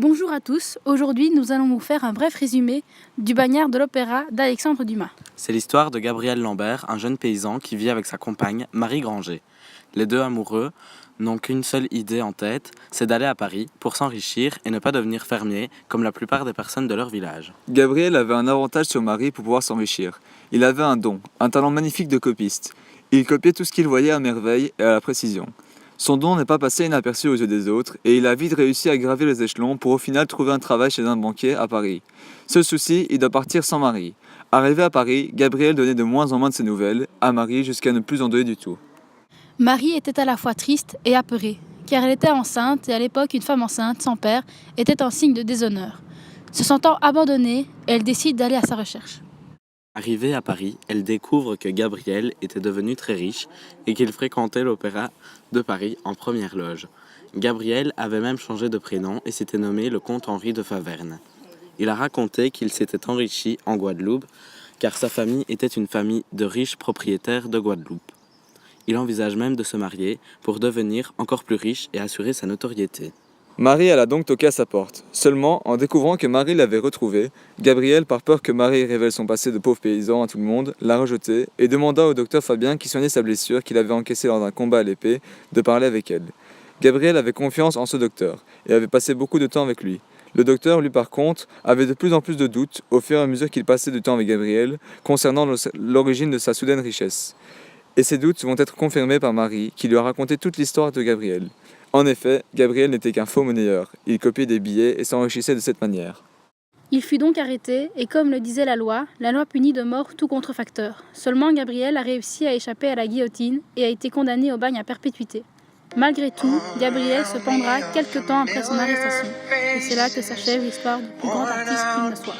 Bonjour à tous, aujourd'hui nous allons vous faire un bref résumé du Bagnard de l'Opéra d'Alexandre Dumas. C'est l'histoire de Gabriel Lambert, un jeune paysan qui vit avec sa compagne, Marie Granger. Les deux amoureux n'ont qu'une seule idée en tête, c'est d'aller à Paris pour s'enrichir et ne pas devenir fermier comme la plupart des personnes de leur village. Gabriel avait un avantage sur Marie pour pouvoir s'enrichir. Il avait un don, un talent magnifique de copiste. Il copiait tout ce qu'il voyait à merveille et à la précision. Son don n'est pas passé inaperçu aux yeux des autres et il a vite réussi à gravir les échelons pour au final trouver un travail chez un banquier à Paris. Seul souci, il doit partir sans Marie. Arrivé à Paris, Gabriel donnait de moins en moins de ses nouvelles à Marie jusqu'à ne plus en donner du tout. Marie était à la fois triste et apeurée, car elle était enceinte et à l'époque une femme enceinte sans père était un signe de déshonneur. Se sentant abandonnée, elle décide d'aller à sa recherche. Arrivée à Paris, elle découvre que Gabriel était devenu très riche et qu'il fréquentait l'Opéra de Paris en première loge. Gabriel avait même changé de prénom et s'était nommé le comte Henri de Faverne. Il a raconté qu'il s'était enrichi en Guadeloupe car sa famille était une famille de riches propriétaires de Guadeloupe. Il envisage même de se marier pour devenir encore plus riche et assurer sa notoriété. Marie alla donc toquer à sa porte. Seulement, en découvrant que Marie l'avait retrouvée, Gabriel, par peur que Marie révèle son passé de pauvre paysan à tout le monde, l'a rejetée et demanda au docteur Fabien qui soignait sa blessure qu'il avait encaissée lors d'un combat à l'épée de parler avec elle. Gabriel avait confiance en ce docteur et avait passé beaucoup de temps avec lui. Le docteur, lui par contre, avait de plus en plus de doutes au fur et à mesure qu'il passait du temps avec Gabriel concernant l'origine de sa soudaine richesse. Et ces doutes vont être confirmés par Marie qui lui a raconté toute l'histoire de Gabriel. En effet, Gabriel n'était qu'un faux monnayeur. Il copiait des billets et s'enrichissait de cette manière. Il fut donc arrêté et comme le disait la loi punit de mort tout contrefacteur. Seulement Gabriel a réussi à échapper à la guillotine et a été condamné au bagne à perpétuité. Malgré tout, Gabriel se pendra quelque temps après son arrestation. Et c'est là que s'achève l'histoire du plus grand artiste qu'il ne soit.